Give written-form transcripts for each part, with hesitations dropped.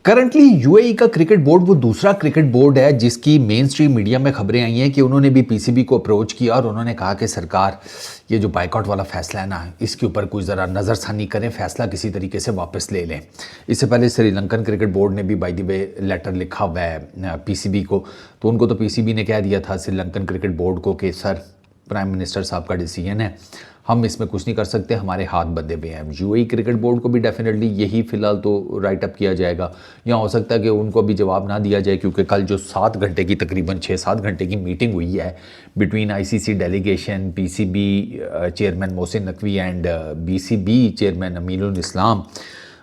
Currently UAE का cricket board वो दूसरा क्रिकेट बोर्ड है जिसकी मेन स्ट्रीम मीडिया में खबरें आई हैं कि उन्होंने भी पीसीबी को अप्रोच किया और उन्होंने कहा कि सरकार ये जो बाइकआउट वाला फैसला है ना, इसके ऊपर कुछ ज़रा नज़रसानी करें, फैसला किसी तरीके से वापस ले लें। इससे पहले श्रीलंकन क्रिकेट बोर्ड ने भी बाय द वे लेटर लिखा हुआ है पीसीबी को, तो उनको तो पीसीबी ने कह दिया था श्रीलंकन क्रिकेट बोर्ड को कि सर प्राइम मिनिस्टर साहब का डिसीजन है, हम इसमें कुछ नहीं कर सकते, हमारे हाथ बंधे हुए हैं। यूएई क्रिकेट बोर्ड को भी डेफिनेटली यही फ़िलहाल तो राइट अप किया जाएगा, या हो सकता है कि उनको अभी जवाब ना दिया जाए, क्योंकि कल जो 7 घंटे की तकरीबन 6-7 घंटे की मीटिंग हुई है between ICC delegation, PCB chairman Mohsin Naqvi and BCB chairman Aminul Islam,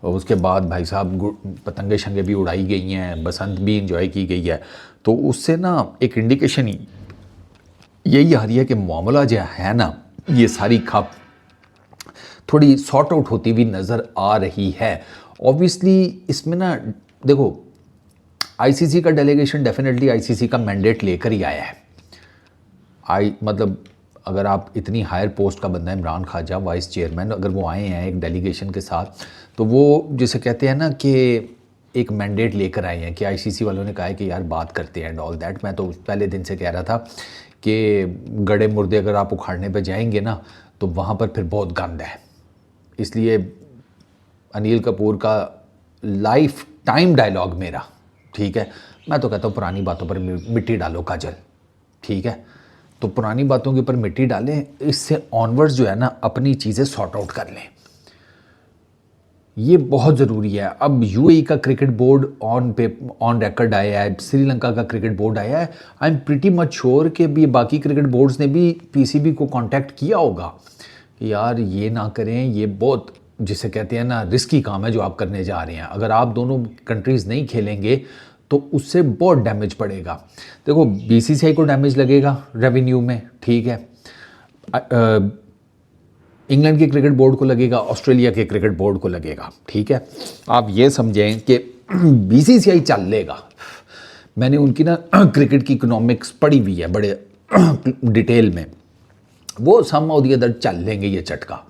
और उसके बाद भाई साहब पतंगे शंगे भी उड़ाई गई हैं, बसंत भी इंजॉय की गई है, तो उससे ना एक इंडिकेशन यही आ रही है कि मामला जो है ना, ये सारी खप थोड़ी सॉर्ट आउट होती हुई नज़र आ रही है। ऑब्वियसली इसमें ना देखो, आईसीसी का डेलीगेशन डेफिनेटली आईसीसी का मैंडेट लेकर ही आया है। मतलब अगर आप इतनी हायर पोस्ट का बंदा इमरान ख्वाजा वाइस चेयरमैन, अगर वो आए हैं एक डेलीगेशन के साथ, तो वो जिसे कहते हैं ना कि एक मैंडेट लेकर आए हैं कि आईसीसी वालों ने कहा है कि यार बात करते हैं एंड ऑल दैट। मैं तो पहले दिन से कह रहा था कि गड़े मुर्दे अगर आप उखाड़ने पे जाएंगे ना, तो वहाँ पर फिर बहुत गंद है। इसलिए अनिल कपूर का लाइफ टाइम डायलॉग मेरा, ठीक है, मैं तो कहता हूँ पुरानी बातों पर मिट्टी डालो काजल, ठीक है, तो पुरानी बातों के ऊपर मिट्टी डालें, इससे ऑनवर्ड्स जो है ना अपनी चीज़ें सॉर्ट आउट कर लें, ये बहुत ज़रूरी है। अब यूएई का क्रिकेट बोर्ड ऑन रिकॉर्ड आया है, श्रीलंका का क्रिकेट बोर्ड आया है, I am pretty much sure कि भी बाकी क्रिकेट बोर्ड्स ने भी पीसीबी को कांटेक्ट किया होगा कि यार ये ना करें, ये बहुत जिसे कहते हैं ना रिस्की काम है जो आप करने जा रहे हैं। अगर आप दोनों कंट्रीज़ नहीं खेलेंगे तो उससे बहुत डैमेज पड़ेगा। देखो बीसीसीआई को डैमेज लगेगा रेवेन्यू में, ठीक है, इंग्लैंड के क्रिकेट बोर्ड को लगेगा, ऑस्ट्रेलिया के क्रिकेट बोर्ड को लगेगा, ठीक है। आप ये समझें कि बीसीसीआई चल लेगा। मैंने उनकी ना क्रिकेट की इकोनॉमिक्स पढ़ी हुई है बड़े डिटेल में, वो सम और दी अदर चल लेंगे ये चटका।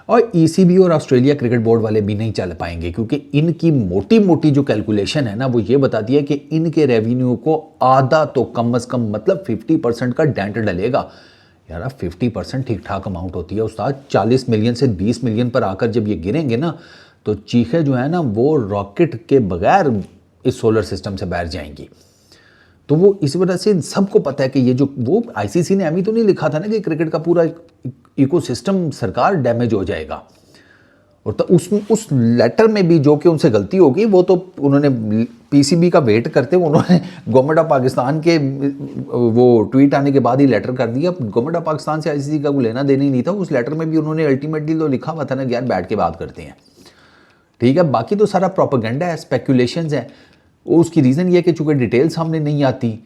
और ईसीबी और ऑस्ट्रेलिया क्रिकेट बोर्ड वाले भी नहीं चल पाएंगे, क्योंकि इनकी मोटी मोटी जो कैलकुलेशन है ना, वो ये बताती है कि इनके रेवेन्यू को आधा तो कम से कम मतलब 50% का डेंट डलेगा। यार 50% ठीक ठाक अमाउंट होती है उस्ताद। 40 मिलियन से 20 मिलियन पर आकर जब ये गिरेंगे ना, तो चीखें जो है ना वो रॉकेट के बगैर इस सोलर सिस्टम से बाहर जाएंगी। तो वो इस वजह से सबको पता है कि ये जो वो आईसीसी ने अभी तो नहीं लिखा था ना कि क्रिकेट का पूरा इकोसिस्टम सरकार डैमेज हो जाएगा, और तो उस लेटर में भी जो कि उनसे गलती होगी, वो तो उन्होंने पीसीबी का वेट करते हुए उन्होंने गवर्नमेंट ऑफ पाकिस्तान के वो ट्वीट आने के बाद ही लेटर कर दिया। गवर्नमेंट ऑफ पाकिस्तान से आईसीसी का कोई लेना देना ही नहीं था। उस लेटर में भी उन्होंने अल्टीमेटली तो लिखा हुआ था ना यार बैठ के बात करते हैं, ठीक है। बाकी तो सारा प्रोपेगेंडा है, स्पेकुलेशंस है। उसकी रीज़न ये है कि चूँकि डिटेल सामने नहीं आती,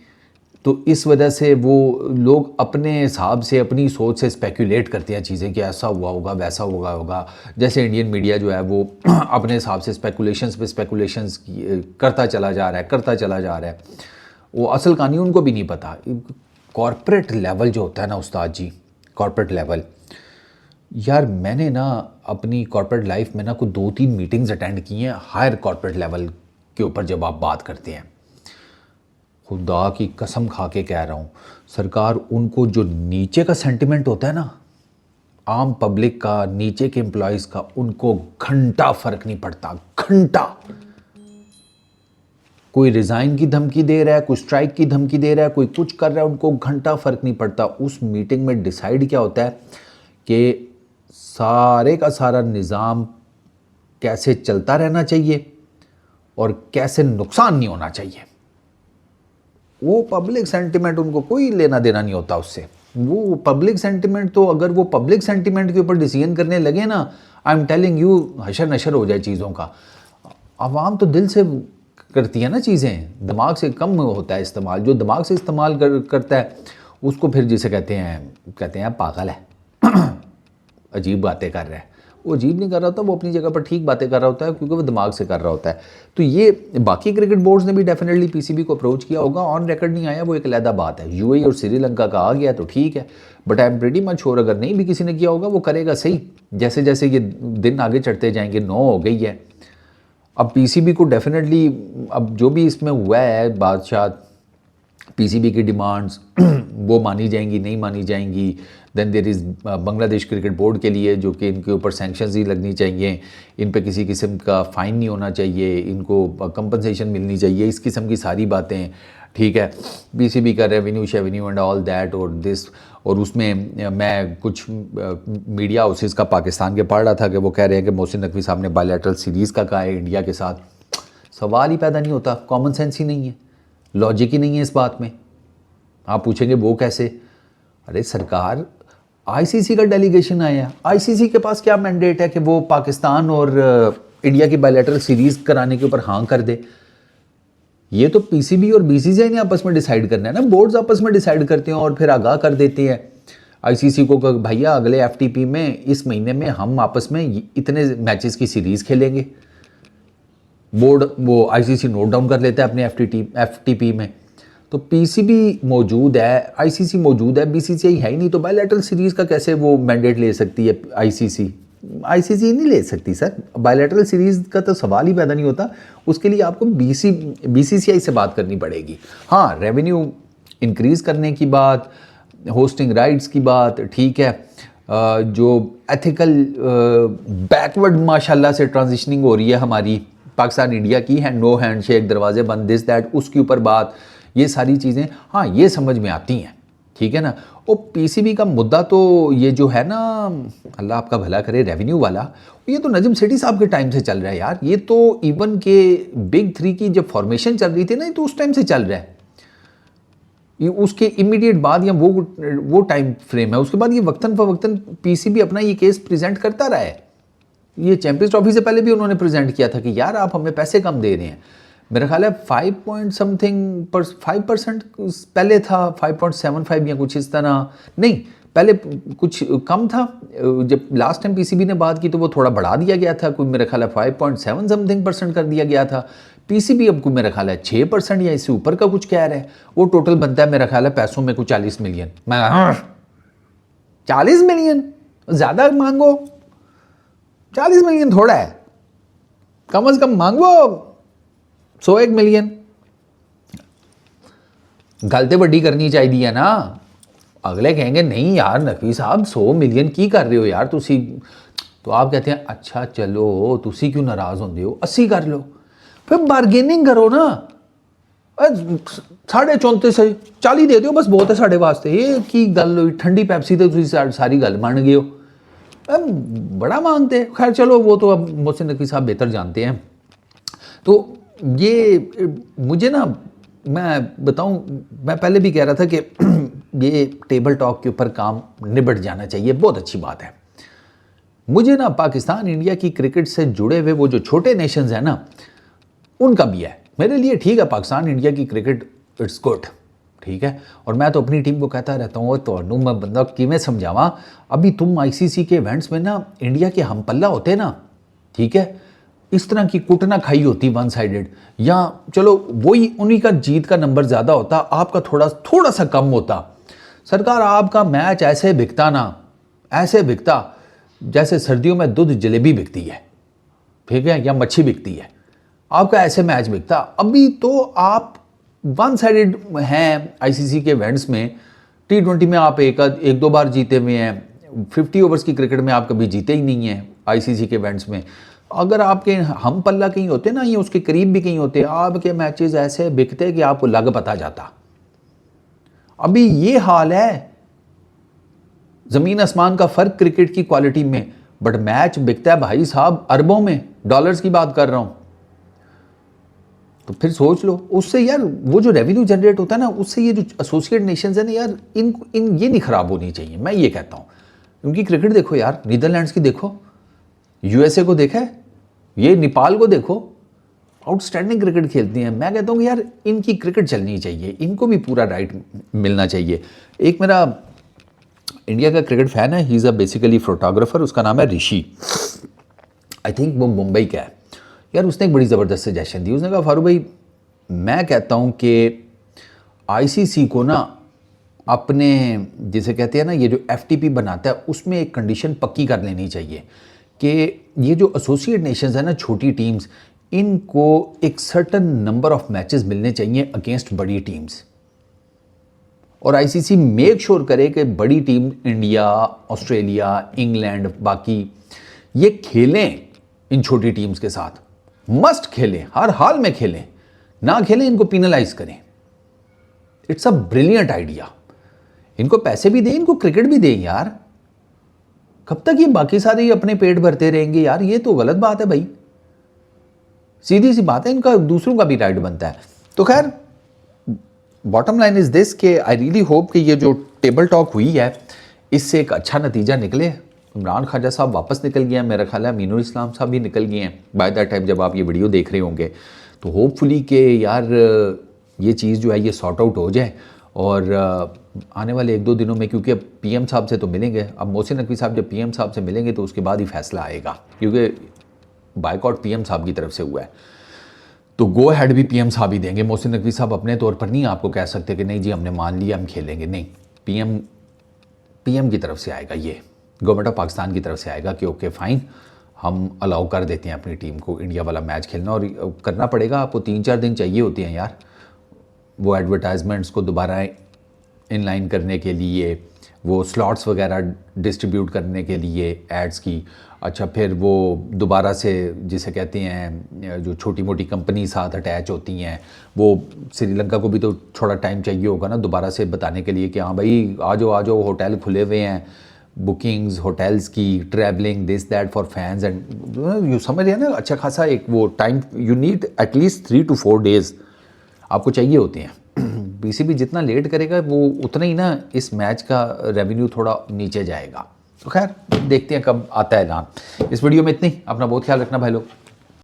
तो इस वजह से वो लोग अपने हिसाब से अपनी सोच से स्पेकुलेट करते हैं चीज़ें कि ऐसा हुआ होगा, वैसा होगा। जैसे इंडियन मीडिया जो है वो अपने हिसाब से स्पेकुलेशंस पे स्पेकुलेशंस करता चला जा रहा है। वो असल कहानी उनको भी नहीं पता। कॉर्पोरेट लेवल जो होता है ना उस्ताद जी, कॉर्पोरेट लेवल, यार मैंने ना अपनी कॉर्पोरेट लाइफ में ना कुछ 2-3 मीटिंग्स अटेंड की हैं हायर कॉर्पोरेट लेवल के ऊपर। जब आप बात करते हैं, खुदा की कसम खा के कह रहा हूँ, सरकार उनको जो नीचे का सेंटिमेंट होता है ना आम पब्लिक का, नीचे के एम्प्लॉयज़ का, उनको घंटा फर्क नहीं पड़ता, घंटा। कोई रिज़ाइन की धमकी दे रहा है, कोई स्ट्राइक की धमकी दे रहा है, कोई कुछ कर रहा है, उनको घंटा फर्क नहीं पड़ता। उस मीटिंग में डिसाइड क्या होता है कि सारे का सारा निज़ाम कैसे चलता रहना चाहिए और कैसे नुकसान नहीं होना चाहिए। वो पब्लिक सेंटिमेंट उनको कोई लेना देना नहीं होता उससे। वो पब्लिक सेंटिमेंट तो अगर वो पब्लिक सेंटिमेंट के ऊपर डिसीजन करने लगे ना, आई एम टेलिंग यू, हशर नशर हो जाए चीज़ों का। आवाम तो दिल से करती है ना चीज़ें, दिमाग से कम होता है इस्तेमाल। जो दिमाग से इस्तेमाल करता है उसको फिर जिसे कहते हैं पागल है अजीब बातें कर रहा है। वो अजीब नहीं कर रहा होता, वो अपनी जगह पर ठीक बातें कर रहा होता है, क्योंकि वो दिमाग से कर रहा होता है। तो ये बाकी क्रिकेट बोर्ड्स ने भी डेफिनेटली पीसीबी को अप्रोच किया होगा। ऑन रिकॉर्ड नहीं आया वो एक अलग बात है। यूएई और श्रीलंका का आ गया तो ठीक है, but I am pretty much sure अगर नहीं भी किसी ने किया होगा वो करेगा सही। जैसे जैसे ये दिन आगे चढ़ते जाएंगे, 9 हो गई है, अब पीसीबी को डेफिनेटली, अब जो भी इसमें हुआ है बादशाह, पीसीबी की डिमांड्स वो मानी जाएंगी नहीं मानी जाएंगी। Then there is Bangladesh cricket board के लिए जो कि इनके ऊपर सैंक्शंस ही लगनी चाहिए, इन पे किसी किस्म का फ़ाइन नहीं होना चाहिए, इनको कंपनसेशन मिलनी चाहिए, इस किस्म की सारी बातें। ठीक है, पीसीबी का रेवेन्यू एंड ऑल दैट और दिस। और उसमें मैं कुछ मीडिया हाउसेस का पाकिस्तान के पढ़ रहा था कि वो कह रहे हैं कि मोहसिन नकवी साहब ने बायलैटरल सीरीज़ का कहा है इंडिया के साथ। सवाल ही पैदा नहीं होता, कॉमन सेंस ही नहीं है, लॉजिक ही नहीं है इस बात में। आप पूछेंगे वो कैसे? अरे सरकार, आईसीसी का डेलीगेशन आया, आईसीसी के पास क्या मैंडेट है कि वो पाकिस्तान और इंडिया की बायलैटरल सीरीज़ कराने के ऊपर हाँ कर दे? ये तो पीसीबी और बीसीसीआई ने आपस में डिसाइड करना है ना, बोर्ड्स आपस में डिसाइड करते हैं और फिर आगाह कर देते हैं आईसीसी को कि भैया अगले एफटीपी में इस महीने में हम आपस में इतने मैचेस की सीरीज़ खेलेंगे। बोर्ड वो आईसीसी नोट डाउन कर लेता है अपने एफटीपी में। तो पीसीबी मौजूद है, आईसीसी मौजूद है, बीसीसीआई है ही नहीं, तो बायलैटरल सीरीज़ का कैसे वो मैंडेट ले सकती है आईसीसी? आईसीसी नहीं ले सकती सर, बायलैटरल सीरीज़ का तो सवाल ही पैदा नहीं होता। उसके लिए आपको बीसीसीआई से बात करनी पड़ेगी। हाँ, रेवेन्यू इंक्रीज़ करने की बात, होस्टिंग राइट्स की बात, ठीक है, जो एथिकल बैकवर्ड माशाल्लाह से ट्रांजिशनिंग हो रही है हमारी पाकिस्तान इंडिया की, है नो हैंड शेक, दरवाजे बंद, दिस दैट, उसके ऊपर बात, ये सारी चीज़ें हाँ ये समझ में आती हैं, ठीक है ना। और पीसीबी का मुद्दा तो ये जो है ना, अल्लाह आपका भला करे, रेवेन्यू वाला, ये तो नजम सेठी साहब के टाइम से चल रहा है यार। ये तो इवन के बिग 3 की जब फॉर्मेशन चल रही थी ना, तो उस टाइम से चल रहा है। ये उसके इमीडिएट बाद या वो टाइम फ्रेम है। उसके बाद ये वक्तन फवक्तन पीसीबी अपना ये केस प्रेजेंट करता रहा है। ये चैंपियंस ट्रॉफी से पहले भी उन्होंने प्रेजेंट किया था कि यार आप हमें पैसे कम दे रहे हैं। मेरा ख्याल है 5% पहले था, 5.75 या कुछ इस तरह, नहीं पहले कुछ कम था। जब लास्ट टाइम पीसीबी ने बात की तो वो थोड़ा बढ़ा दिया गया था, कोई मेरा ख्याल है 5.7 कर दिया गया था। पीसीबी अब कोई मेरा ख्याल है 6% या इससे ऊपर का कुछ कह रहा है। वो टोटल बनता है मेरा ख्याल है पैसों में कुछ 40 मिलियन। मैं 40 मिलियन ज़्यादा मांगो, 40 मिलियन थोड़ा है, कम से कम मांगो 101 मिलियन। गलती बड़ी करनी चाहिए ना। अगले कहेंगे नहीं यार नकवी साहब 100 मिलियन की कर रहे हो यार तुसी, तो आप कहते हैं अच्छा चलो तुसी क्यों नाराज़ होंगे हो, 80 कर लो, फिर बार्गेनिंग करो ना। 34.5 40 दे दो बस, बहुत है साढ़े वास्ते। ये की गल हुई, ठंडी पैप्सी तो तुसी सारी गल मान गए हो, बड़ा मांगते। खैर चलो वो तो अब मोहसिन नकवी साहब बेहतर जानते हैं। तो ये मुझे ना, मैं बताऊं, मैं पहले भी कह रहा था कि ये टेबल टॉक के ऊपर काम निबट जाना चाहिए, बहुत अच्छी बात है। मुझे ना पाकिस्तान इंडिया की क्रिकेट से जुड़े हुए वो जो छोटे नेशंस हैं ना, उनका भी है। मेरे लिए ठीक है पाकिस्तान इंडिया की क्रिकेट, इट्स गुड, ठीक है। और मैं तो अपनी टीम को कहता रहता हूँ, तो मैं बंदा किमें समझावा, अभी तुम आईसीसी के इवेंट्स में ना इंडिया के हम पल्ला होते ना, ठीक है, इस तरह की कुटना खाई होती वन साइडेड, या चलो वही उन्हीं का जीत का नंबर ज़्यादा होता, आपका थोड़ा सा कम होता। सरकार आपका मैच ऐसे बिकता ना, ऐसे बिकता जैसे सर्दियों में दूध जलेबी बिकती है, ठीक है, या मच्छी बिकती है, आपका ऐसे मैच बिकता। अभी तो आप वन साइडेड हैं आईसीसी के इवेंट्स में। T20 में आप एक दो बार जीते हुए हैं, 50 ओवर्स की क्रिकेट में आप कभी जीते ही नहीं हैं आईसीसी के इवेंट्स में। अगर आपके हम पल्ला कहीं होते ना, ये उसके करीब भी कहीं होते, आपके मैचेस ऐसे बिकते कि आपको लग पता जाता। अभी ये हाल है, जमीन आसमान का फर्क क्रिकेट की क्वालिटी में, बट मैच बिकता है भाई साहब अरबों में, डॉलर्स की बात कर रहा हूं। तो फिर सोच लो, उससे यार वो जो रेवेन्यू जनरेट होता है ना, उससे ये जो एसोसिएट नेशंस है ना यार, इन ये नहीं खराब होनी चाहिए, मैं ये कहता हूँ। उनकी क्रिकेट देखो यार, नीदरलैंड्स की देखो, यूएसए को देखा है, ये नेपाल को देखो, आउटस्टैंडिंग क्रिकेट खेलती हैं। मैं कहता हूँ कि यार इनकी क्रिकेट चलनी चाहिए, इनको भी पूरा राइट मिलना चाहिए। एक मेरा इंडिया का क्रिकेट फैन है, he is a basically photographer, उसका नाम है ऋषि, आई थिंक वो मुंबई का है यार। उसने एक बड़ी ज़बरदस्त सजेशन दी। उसने कहा फारूक भाई, मैं कहता हूँ कि आईसीसी को ना अपने, जिसे कहते हैं ना, ये जो एफटीपी बनाता है उसमें एक कंडीशन पक्की कर लेनी चाहिए कि ये जो एसोसिएट नेशंस है ना, छोटी टीम्स, इनको एक सर्टन नंबर ऑफ मैचेस मिलने चाहिए अगेंस्ट बड़ी टीम्स, और आईसीसी मेक श्योर करे कि बड़ी टीम इंडिया, ऑस्ट्रेलिया, इंग्लैंड, बाकी ये खेलें इन छोटी टीम्स के साथ, मस्ट खेलें, हर हाल में खेलें, ना खेलें इनको पिनलाइज करें। It's a brilliant idea. इनको पैसे भी दें, इनको क्रिकेट भी दें यार। कब तक ये बाकी सारे ही अपने पेट भरते रहेंगे यार, ये तो गलत बात है भाई, सीधी सी बात है। इनका दूसरों का भी राइट बनता है। तो खैर बॉटम लाइन इज दिस कि आई रियली होप कि ये जो टेबल टॉक हुई है इससे एक अच्छा नतीजा निकले। इमरान ख्वाजा साहब वापस निकल गए हैं, मेरा ख्याल है अमीनुल इस्लाम साहब भी निकल गए हैं बाय दैट टाइम जब आप ये वीडियो देख रहे होंगे। तो होपफुली कि यार ये चीज़ जो है ये सॉर्ट आउट हो जाए, और आने वाले 1-2 दिनों में, क्योंकि अब पीएम साहब से तो मिलेंगे, अब मोहसिन नकवी साहब जब पीएम साहब से मिलेंगे तो उसके बाद ही फैसला आएगा, क्योंकि बाइकआउट पीएम साहब की तरफ से हुआ है। तो गो हेड भी पीएम साहब ही देंगे। मोहसिन नकवी साहब अपने तौर पर नहीं आपको कह सकते कि नहीं जी हमने मान लिया हम खेलेंगे, नहीं, पीएम की तरफ से आएगा, ये गवर्नमेंट ऑफ पाकिस्तान की तरफ से आएगा कि ओके फाइन हम अलाउ कर देते हैं अपनी टीम को इंडिया वाला मैच खेलना। और करना पड़ेगा आपको, 3-4 दिन चाहिए होते हैं यार वो एडवर्टाइजमेंट्स को दोबारा इनलाइन करने के लिए, वो स्लॉट्स वगैरह डिस्ट्रीब्यूट करने के लिए एड्स की। अच्छा, फिर वो दोबारा से जिसे कहते हैं जो छोटी मोटी कंपनी साथ अटैच होती हैं, वो श्रीलंका को भी तो थोड़ा टाइम चाहिए होगा ना दोबारा से बताने के लिए कि हाँ भाई आ जाओ होटल खुले हुए हैं, बुकिंग्स होटल्स की, travelling, this that for fans, and you समझ रहे हैं ना, अच्छा खासा एक वो time you need at least 3 to 4 days आपको चाहिए होते हैं। पीसीबी जितना लेट करेगा वो उतना ही ना इस मैच का रेवेन्यू थोड़ा नीचे जाएगा। तो खैर देखते हैं कब आता है ऐलान। इस वीडियो में इतनी, अपना बहुत ख्याल रखना भाई लोग।